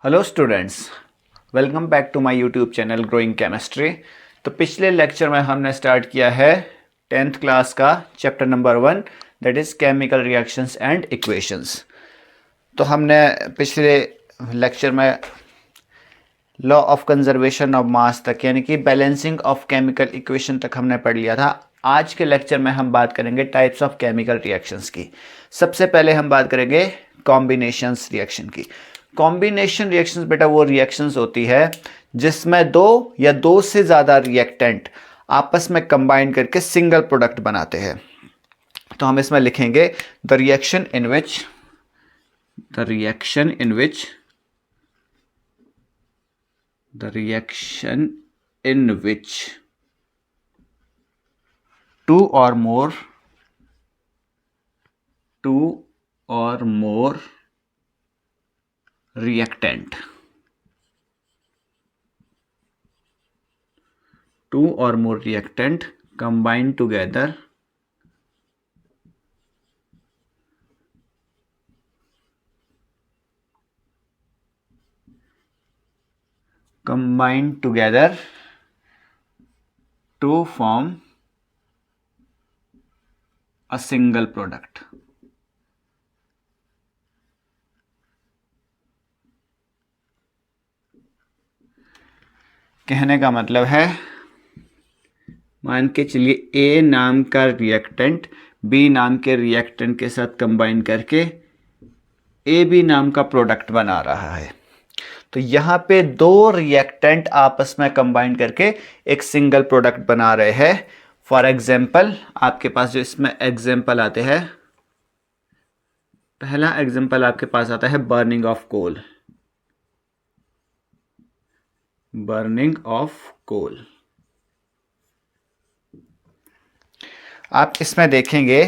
Hello students, welcome back to my YouTube channel growing chemistry. तो पिछले lecture में हमने स्टार्ट किया है 10th क्लास का chapter number 1, that is chemical reactions and equations. तो हमने पिछले लेक्चर में law of conservation of mass तक यानी कि बैलेंसिंग ऑफ केमिकल इक्वेशन तक हमने पढ़ लिया था। आज के लेक्चर में हम बात करेंगे टाइप्स ऑफ केमिकल रिएक्शंस की। सबसे पहले हम बात करेंगे कॉम्बिनेशंस रिएक्शन की। कॉम्बिनेशन रिएक्शंस बेटा वो रिएक्शंस होती है जिसमें दो या दो से ज़्यादा रिएक्टेंट आपस में कंबाइन करके सिंगल प्रोडक्ट बनाते हैं। तो हम इसमें लिखेंगे the reaction in which the reaction in which two or more reactant combine together to form a single product। कहने का मतलब है, मान के चलिए ए नाम का रिएक्टेंट बी नाम के रिएक्टेंट के साथ कंबाइन करके ए बी नाम का प्रोडक्ट बना रहा है। तो यहाँ पे दो रिएक्टेंट आपस में कंबाइन करके एक सिंगल प्रोडक्ट बना रहे हैं। फॉर एग्जाम्पल आपके पास जो इसमें एग्जाम्पल आते हैं, पहला एग्जाम्पल आपके पास आता है बर्निंग ऑफ कोल। आप इसमें देखेंगे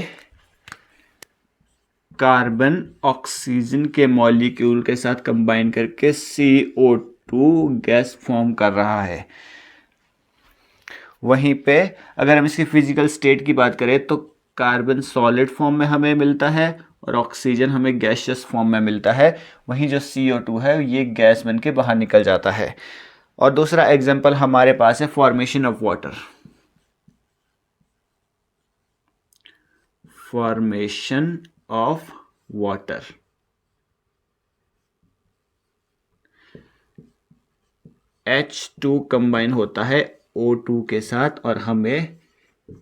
कार्बन ऑक्सीजन के मॉलिक्यूल के साथ कंबाइन करके CO2 गैस फॉर्म कर रहा है। वहीं पे अगर हम इसकी फिजिकल स्टेट की बात करें तो कार्बन सॉलिड फॉर्म में हमें मिलता है और ऑक्सीजन हमें गैसियस फॉर्म में मिलता है। वहीं जो CO2 है ये गैस बन के बाहर निकल जाता है। और दूसरा एग्जांपल हमारे पास है formation of water. H2 combine होता है O2 के साथ और हमें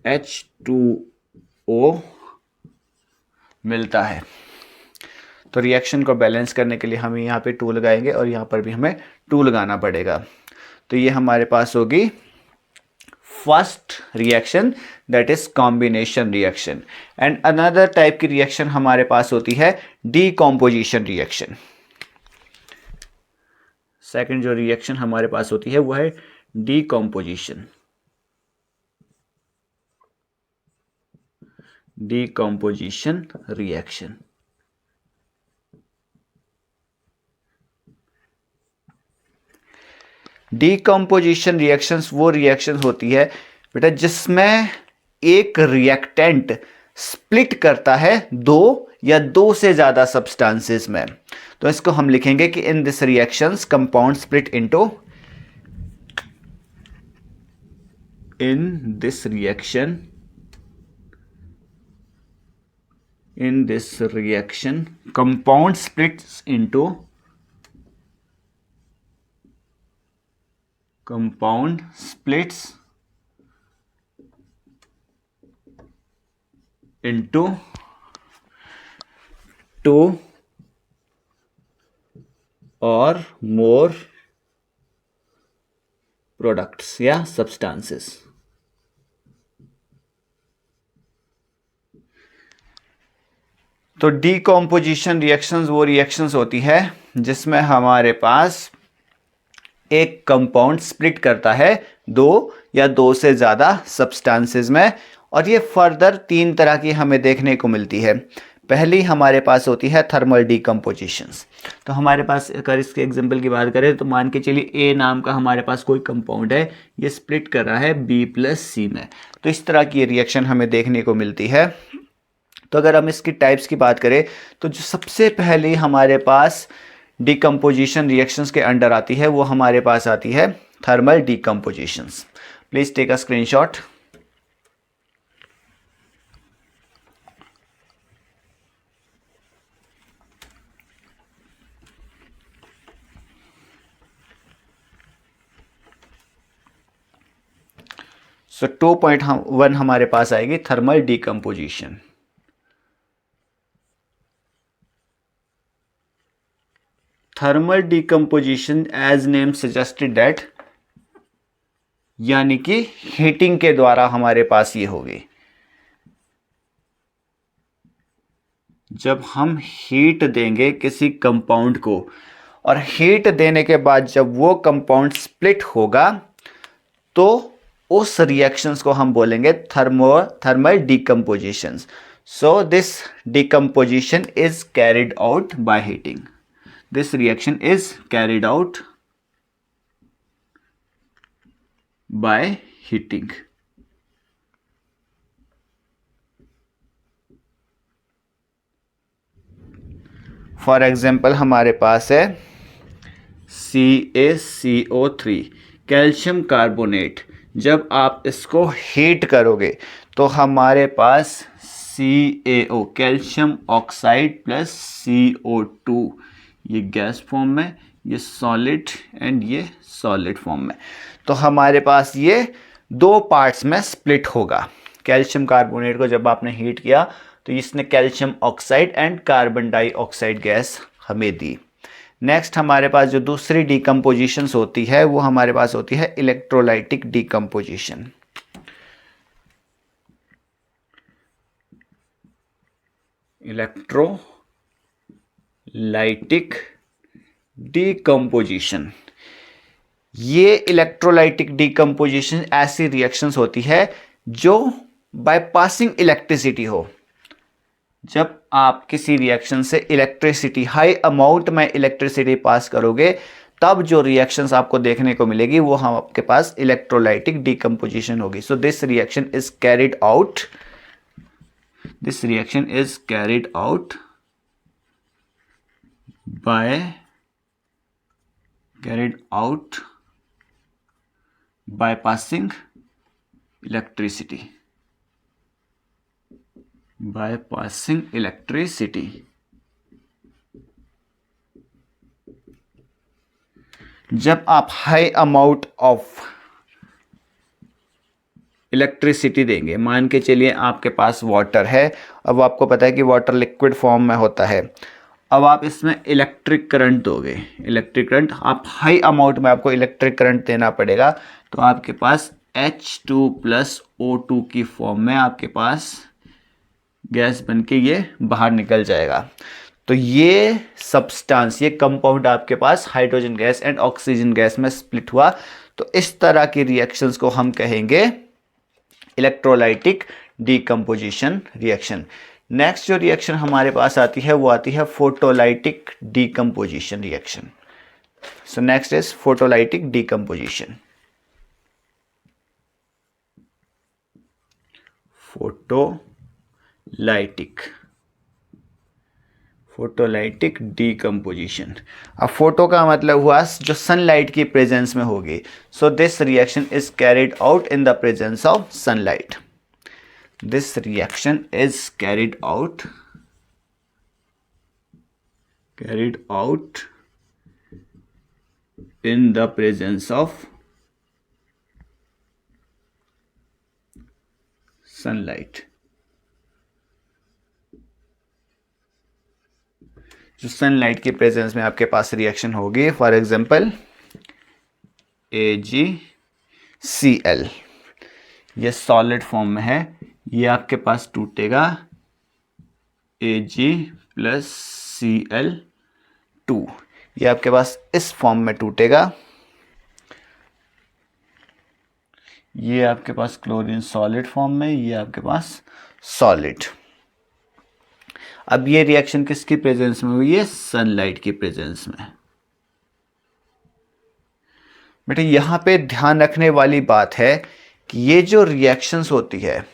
H2O मिलता है। तो रिएक्शन को बैलेंस करने के लिए हम यहाँ पे 2 लगाएंगे और यहाँ पर भी हमें 2 लगाना पड़ेगा। तो ये हमारे पास होगी first reaction, that is combination reaction. And another type की रिएक्शन हमारे पास होती है डीकॉम्पोजिशन रिएक्शन। सेकंड जो रिएक्शन हमारे पास होती है वो है डीकॉम्पोजिशन रिएक्शन। डीकॉम्पोजिशन रिएक्शंस वो रिएक्शंस होती है बेटा जिसमें एक रिएक्टेंट स्प्लिट करता है दो या दो से ज्यादा सब्सटेंसेस में। तो इसको हम लिखेंगे कि in this reactions compound split into compound splits into two or more products या सब्सटेंसेस। तो डीकॉम्पोजिशन रिएक्शंस वो रिएक्शंस होती है जिसमें हमारे पास एक कंपाउंड स्प्लिट करता है दो या दो से ज़्यादा सब्सटेंसेस में। और ये फर्दर 3 तरह की हमें देखने को मिलती है। पहली हमारे पास होती है थर्मल डीकम्पोजिशंस। तो हमारे पास अगर इसके एग्जांपल की बात करें तो मान के चलिए ए नाम का हमारे पास कोई कंपाउंड है, ये स्प्लिट कर रहा है B+C में। तो इस तरह की रिएक्शन हमें देखने को मिलती है। तो अगर हम इसकी टाइप्स की बात करें तो जो सबसे पहले हमारे पास डिकम्पोजिशन रिएक्शंस के अंडर आती है वो हमारे पास आती है thermal decompositions. Please take a screenshot. So 2.1 हमारे पास आएगी thermal decomposition. Thermal decomposition as name suggested that, यानी कि हीटिंग के द्वारा हमारे पास ये होगी। जब हम हीट देंगे किसी कंपाउंड को और हीट देने के बाद जब वो कंपाउंड स्प्लिट होगा तो उस रिएक्शंस को हम बोलेंगे thermal decompositions. So this decomposition is carried out by heating. This reaction is carried out by heating. For example हमारे पास है CaCO3 कैल्शियम कार्बोनेट। जब आप इसको हीट करोगे तो हमारे पास CaO calcium oxide plus CO2, ये गैस फॉर्म में, ये सॉलिड एंड ये सॉलिड फॉर्म में। तो हमारे पास ये दो पार्ट्स में स्प्लिट होगा। कैल्शियम कार्बोनेट को जब आपने हीट किया तो इसने calcium oxide and carbon dioxide gas हमें दी। नेक्स्ट हमारे पास जो दूसरी डिकम्पोजिशन होती है वो हमारे पास होती है इलेक्ट्रोलाइटिक डिकम्पोजिशन। इलेक्ट्रोलाइटिक डिकम्पोजिशन, ये इलेक्ट्रोलाइटिक डिकम्पोजिशन ऐसी रिएक्शंस होती है जो बाय पासिंग इलेक्ट्रिसिटी हो। जब आप किसी रिएक्शन से इलेक्ट्रिसिटी, हाई अमाउंट में इलेक्ट्रिसिटी पास करोगे तब जो रिएक्शंस आपको देखने को मिलेगी वो हम आपके पास इलेक्ट्रोलाइटिक डिकम्पोजिशन होगी। So this reaction is carried out, this reaction is carried out by passing electricity, by passing electricity। जब आप हाई अमाउंट ऑफ इलेक्ट्रिसिटी देंगे, मान के चलिए आपके पास वाटर है, अब आपको पता है कि वाटर लिक्विड फॉर्म में होता है, अब आप इसमें इलेक्ट्रिक करंट दोगे, इलेक्ट्रिक करंट आप हाई अमाउंट में आपको इलेक्ट्रिक करंट देना पड़ेगा, तो आपके पास H2 प्लस O2 की फॉर्म में आपके पास गैस बनके ये बाहर निकल जाएगा। तो ये सब्सटेंस, ये कंपाउंड आपके पास hydrogen gas and oxygen gas में स्प्लिट हुआ। तो इस तरह की रिएक्शंस को हम कहेंगे इलेक्ट्रोलाइटिक डिकम्पोजिशन रिएक्शन। नेक्स्ट जो रिएक्शन हमारे पास आती है वो आती है photolytic decomposition reaction. So next is photolytic decomposition. Photolytic decomposition. अब फोटो का मतलब हुआ जो सनलाइट की प्रेजेंस में होगी। So this reaction is carried out in the presence of sunlight. This reaction is carried out in the presence of sunlight। जो sunlight की प्रेजेंस में आपके पास रिएक्शन होगी, फॉर एग्जांपल AgCl, ये सॉलिड फॉर्म में है, ये आपके पास टूटेगा Ag प्लस Cl2, ये आपके पास इस फॉर्म में टूटेगा, ये आपके पास क्लोरीन सॉलिड फॉर्म में, ये आपके पास सॉलिड। अब ये रिएक्शन किसकी प्रेजेंस में हुई है? सनलाइट की प्रेजेंस में। बेटे यहां पे ध्यान रखने वाली बात है कि ये जो रिएक्शंस होती है,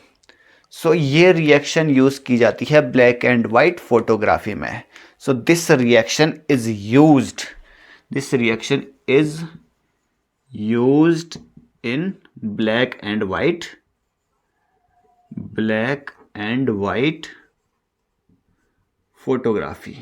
सो ये रिएक्शन यूज की जाती है ब्लैक एंड वाइट फोटोग्राफी में. So this reaction is used in black and white photography.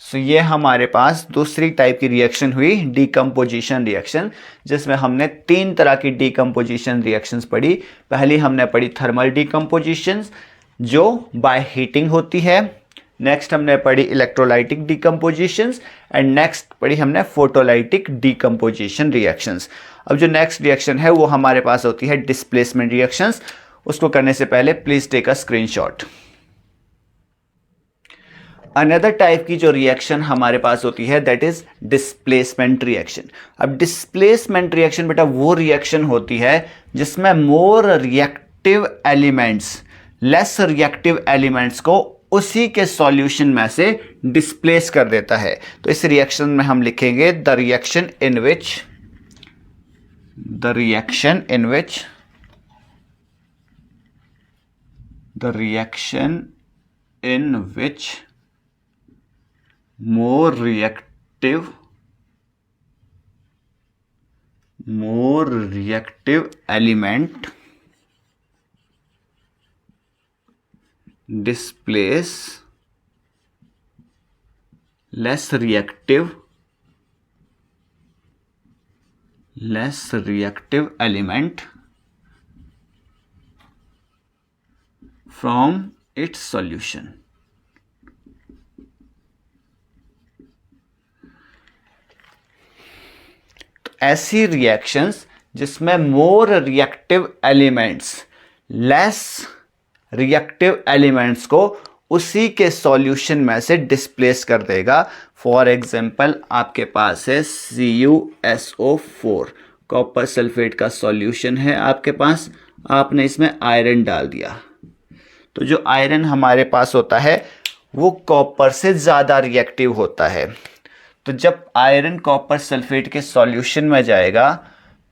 So ये हमारे पास दूसरी टाइप की रिएक्शन हुई, डीकम्पोजिशन रिएक्शन, जिसमें हमने 3 तरह की डीकम्पोजिशन रिएक्शंस पढ़ी. पहली हमने पढ़ी थर्मल डीकम्पोजिशन जो बाय हीटिंग होती है. नेक्स्ट हमने पढ़ी इलेक्ट्रोलाइटिक डीकम्पोजिशंस एंड नेक्स्ट पढ़ी हमने फोटोलाइटिक डीकम्पोजिशन रिएक्शंस. अब जो नेक्स्ट रिएक्शन है वो हमारे पास होती है डिस्प्लेसमेंट रिएक्शंस. उसको करने से पहले please take a screenshot. Another type की जो रिएक्शन हमारे पास होती है दैट इज डिस्प्लेसमेंट रिएक्शन. अब डिस्प्लेसमेंट रिएक्शन बेटा वो रिएक्शन होती है जिसमें more reactive elements less reactive elements को उसी के सॉल्यूशन में से डिस्प्लेस कर देता है. तो इस रिएक्शन में हम लिखेंगे the reaction in which more reactive element displace less reactive element from its solution. ऐसी रिएक्शंस जिसमें more reactive elements less reactive elements को उसी के सॉल्यूशन में से डिस्प्लेस कर देगा. फॉर एग्जांपल आपके पास है CuSO4 कॉपर सल्फेट का सॉल्यूशन है आपके पास. आपने इसमें आयरन डाल दिया तो जो आयरन हमारे पास होता है वो कॉपर से ज़्यादा रिएक्टिव होता है. तो जब आयरन कॉपर सल्फेट के सॉल्यूशन में जाएगा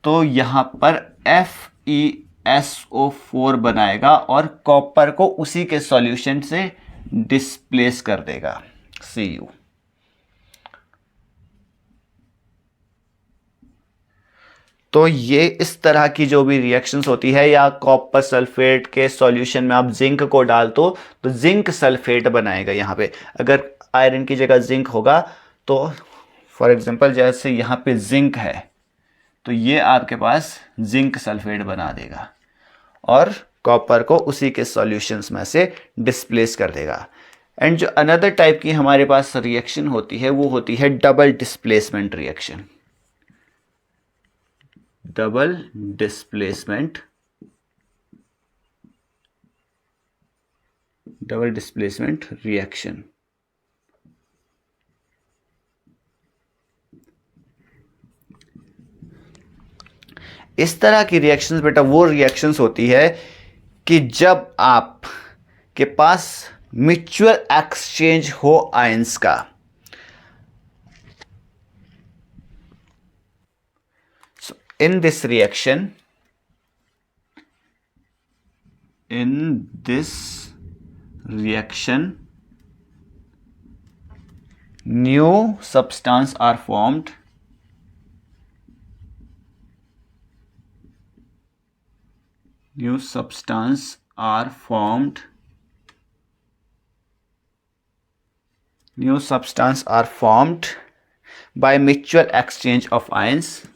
तो यहाँ पर FeSO4 बनाएगा और कॉपर को उसी के सॉल्यूशन से डिस्प्लेस कर देगा Cu. तो ये इस तरह की जो भी रिएक्शंस होती है, या कॉपर सल्फेट के सॉल्यूशन में आप जिंक को डाल दो तो जिंक सल्फेट बनाएगा. यहाँ पे अगर आयरन की जगह जिंक होगा तो फॉर एग्जांपल जैसे यहाँ पे जिंक है तो ये आपके पास जिंक सल्फेट बना देगा और कॉपर को उसी के सॉल्यूशंस में से डिस्प्लेस कर देगा. एंड जो अनदर टाइप की हमारे पास रिएक्शन होती है वो होती है double displacement reaction. Double displacement reaction. इस तरह की रिएक्शंस बेटा वो रिएक्शंस होती है कि जब आप के पास म्यूचुअल एक्सचेंज हो आयंस का. So, in this reaction new substance are formed by mutual exchange of ions.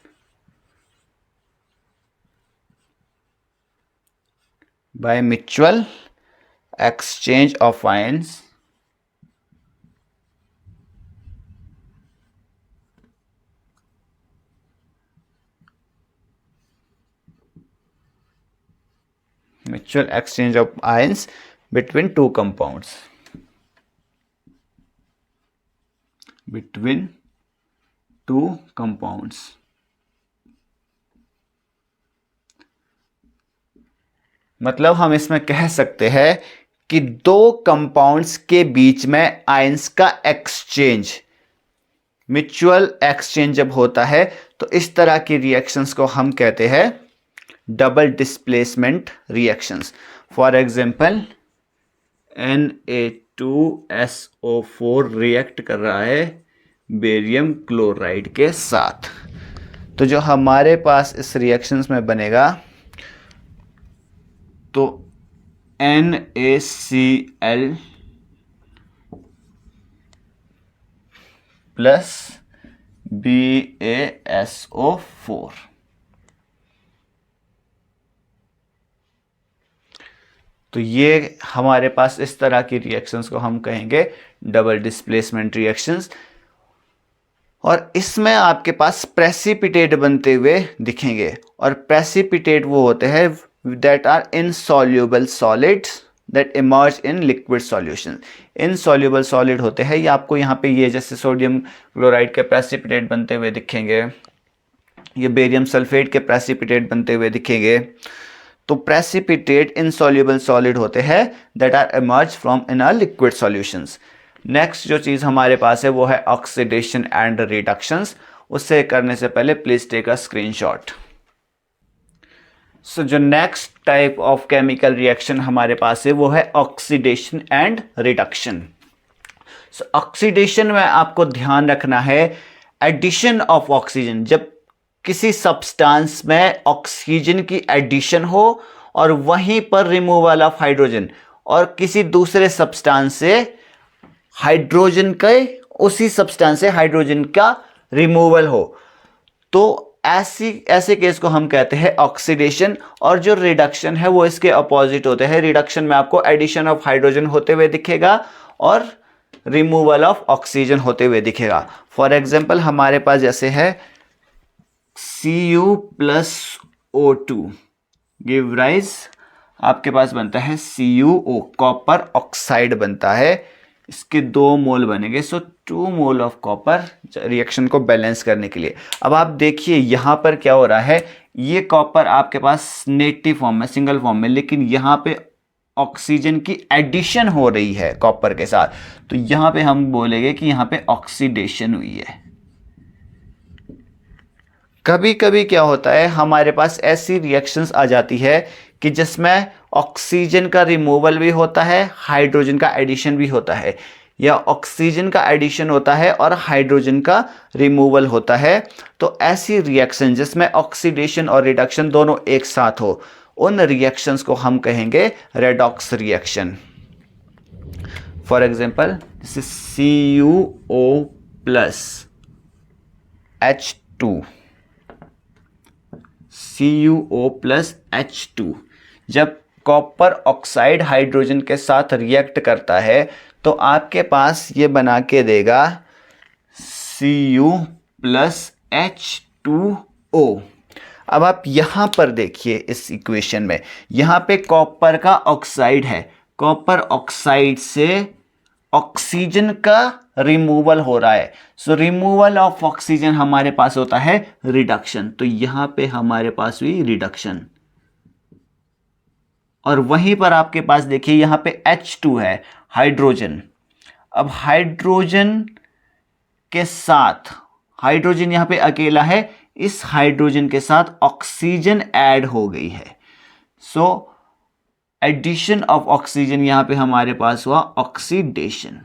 Mutual exchange of ions between two compounds. मतलब हम इसमें कह सकते हैं कि दो कंपाउंड्स के बीच में आयंस का एक्सचेंज म्यूचुअल एक्सचेंज जब होता है तो इस तरह की रिएक्शंस को हम कहते हैं double displacement reactions. For example Na2SO4 react कर रहा है बेरियम क्लोराइड के साथ, तो जो हमारे पास इस रिएक्शंस में बनेगा तो NaCl प्लस BaSO4। तो ये हमारे पास इस तरह की रिएक्शंस को हम कहेंगे डबल डिस्प्लेसमेंट रिएक्शंस, और इसमें आपके पास प्रेसिपिटेट बनते हुए दिखेंगे। और प्रेसिपिटेट वो होते हैं that are insoluble solids that emerge in liquid solution. Insoluble solid होते हैं, ये आपको यहाँ पे ये जैसे सोडियम क्लोराइड के प्रेसिपिटेट बनते हुए दिखेंगे, ये बेरियम सल्फेट के प्रेसिपिटेट बनते हुए दिखेंगे। तो प्रेसिपिटेट इनसॉल्युबल सॉलिड होते हैं that are emerge from in a liquid solutions. Next जो चीज़ हमारे पास है वो है ऑक्सीडेशन एंड रिडक्शंस। उससे करने से पहले प्लीज टेक अ स्क्रीनशॉट। सो जो next type of chemical reaction हमारे पास है वो है oxidation and reduction. So oxidation में आपको ध्यान रखना है एडिशन ऑफ ऑक्सीजन, जब किसी सब्सटेंस में ऑक्सीजन की एडिशन हो और वहीं पर रिमूवल ऑफ हाइड्रोजन, और किसी दूसरे सब्सटेंस से हाइड्रोजन के उसी सब्सटेंस से हाइड्रोजन का रिमूवल हो, तो ऐसे केस को हम कहते हैं ऑक्सीडेशन। और जो रिडक्शन है वो इसके अपोजिट होते हैं। रिडक्शन में आपको एडिशन ऑफ हाइड्रोजन होते हुए दिखेगा और रिमूवल ऑफ ऑक्सीजन होते हुए दिखेगा। फॉर एग्जाम्पल हमारे पास जैसे है Cu plus O2 give rise, आपके पास बनता है CuO, कॉपर ऑक्साइड बनता है, इसके 2 मोल बनेंगे। सो 2 मोल ऑफ कॉपर रिएक्शन को बैलेंस करने के लिए। अब आप देखिए यहां पर क्या हो रहा है, ये कॉपर आपके पास नेटिव फॉर्म में, सिंगल फॉर्म में, लेकिन यहां पे ऑक्सीजन की एडिशन हो रही है कॉपर के साथ, तो यहां पे हम बोलेंगे कि यहां पे ऑक्सीडेशन हुई है। कभी कभी क्या होता है हमारे पास ऐसी रिएक्शंस आ जाती है कि जिसमें ऑक्सीजन का रिमूवल भी होता है, हाइड्रोजन का एडिशन भी होता है, या ऑक्सीजन का एडिशन होता है और हाइड्रोजन का रिमूवल होता है। तो ऐसी रिएक्शन जिसमें ऑक्सीडेशन और रिडक्शन दोनों एक साथ हो, उन रिएक्शंस को हम कहेंगे redox reaction. For example this is CuO plus H2, CuO plus H2 जब कॉपर ऑक्साइड हाइड्रोजन के साथ रिएक्ट करता है तो आपके पास ये बना के देगा Cu प्लस H2O। अब आप यहां पर देखिए इस इक्वेशन में, यहां पे कॉपर का ऑक्साइड है, कॉपर ऑक्साइड से ऑक्सीजन का रिमूवल हो रहा है। सो रिमूवल ऑफ ऑक्सीजन हमारे पास होता है रिडक्शन, तो यहां पे हमारे पास हुई रिडक्शन। और वहीं पर आपके पास देखिए यहां पे H2 है, हाइड्रोजन। अब हाइड्रोजन के साथ, हाइड्रोजन यहां पे अकेला है, इस हाइड्रोजन के साथ ऑक्सीजन ऐड हो गई है। सो एडिशन ऑफ ऑक्सीजन यहां पे हमारे पास हुआ ऑक्सीडेशन।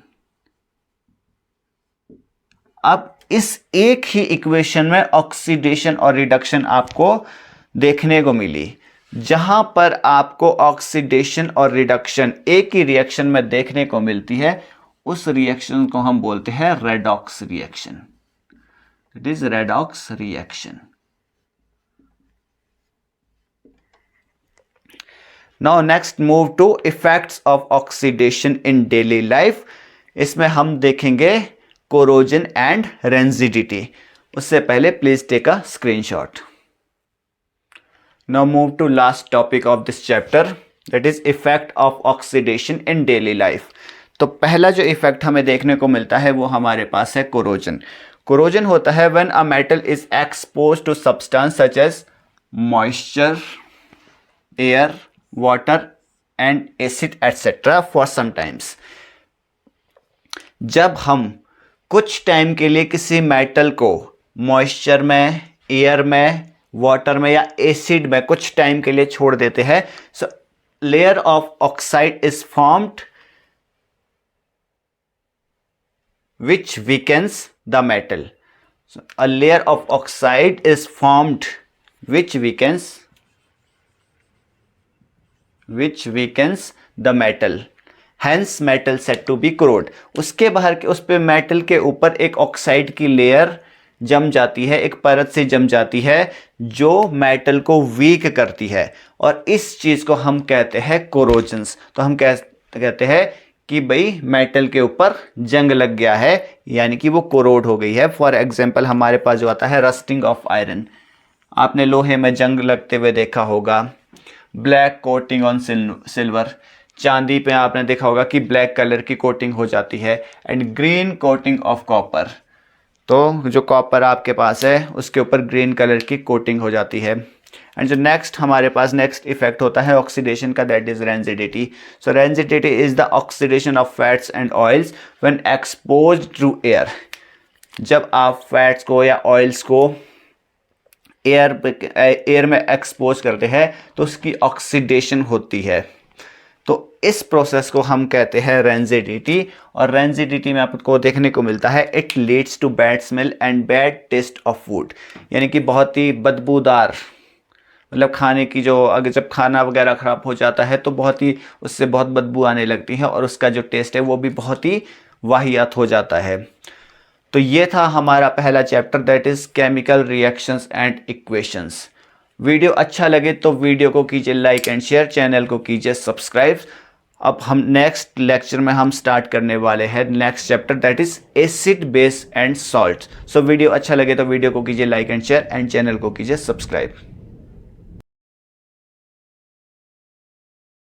अब इस एक ही इक्वेशन में ऑक्सीडेशन और रिडक्शन आपको देखने को मिली। जहां पर आपको ऑक्सीडेशन और रिडक्शन एक ही रिएक्शन में देखने को मिलती है, उस रिएक्शन को हम बोलते हैं redox reaction. It is redox reaction. Now next move to effects of oxidation in daily life. इसमें हम देखेंगे कोरोजन एंड रेंजिडिटी। उससे पहले please take a screenshot. Now move to last topic of this chapter, that is effect of oxidation in daily life। तो पहला जो effect हमें देखने को मिलता है वो हमारे पास है कोरोजन। कोरोजन होता है when a metal is exposed to substance such as moisture, air, water and acid etc. for some times। जब हम कुछ टाइम के लिए किसी मेटल को मॉइस्चर में, एयर में, वाटर में या एसिड में कुछ टाइम के लिए छोड़ देते हैं, so layer of oxide is formed which weakens the metal. So a layer of oxide is formed which weakens the metal. Hence metal said to be corrode. उसके बाहर के उस पे मेटल के ऊपर एक ऑक्साइड की लेयर जम जाती है, एक परत से जम जाती है जो मेटल को वीक करती है, और इस चीज को हम कहते हैं कोरोजन्स। तो हम कहते हैं कि भाई मेटल के ऊपर जंग लग गया है, यानी कि वो कोरोड हो गई है। फॉर एग्जांपल हमारे पास जो आता है रस्टिंग ऑफ आयरन, आपने लोहे में जंग लगते हुए देखा होगा। ब्लैक कोटिंग ऑन सिल्वर, चांदी पे आपने देखा होगा कि ब्लैक कलर की कोटिंग हो जाती है। And green coating of copper, तो जो कॉपर आपके पास है उसके ऊपर ग्रीन कलर की कोटिंग हो जाती है। एंड जो नेक्स्ट हमारे पास नेक्स्ट इफेक्ट होता है ऑक्सीडेशन का, that is rancidity. So rancidity is the oxidation of fats and oils when exposed to air. जब आप फैट्स को या ऑयल्स को एयर में एक्सपोज करते हैं तो उसकी ऑक्सीडेशन होती है। तो इस प्रोसेस को हम कहते हैं रेंजिडिटी, और रेंजिडिटी में आपको देखने को मिलता है it leads to bad smell and bad taste of food, यानी कि बहुत ही बदबूदार, मतलब खाने की जो, अगर जब खाना वगैरह ख़राब हो जाता है तो बहुत ही उससे बहुत बदबू आने लगती है और उसका जो टेस्ट है वो भी बहुत ही वाहियात हो जाता है। तो ये था हमारा पहला chapter, that is chemical reactions and equations. Video अच्छा लगे तो वीडियो को कीजिए लाइक एंड शेयर, चैनल को कीजिए सब्सक्राइब। अब हम नेक्स्ट लेक्चर में हम स्टार्ट करने वाले हैं next chapter, that is acid, base and salt. So video अच्छा लगे तो वीडियो को कीजिए like and share and channel को कीजिए सब्सक्राइब।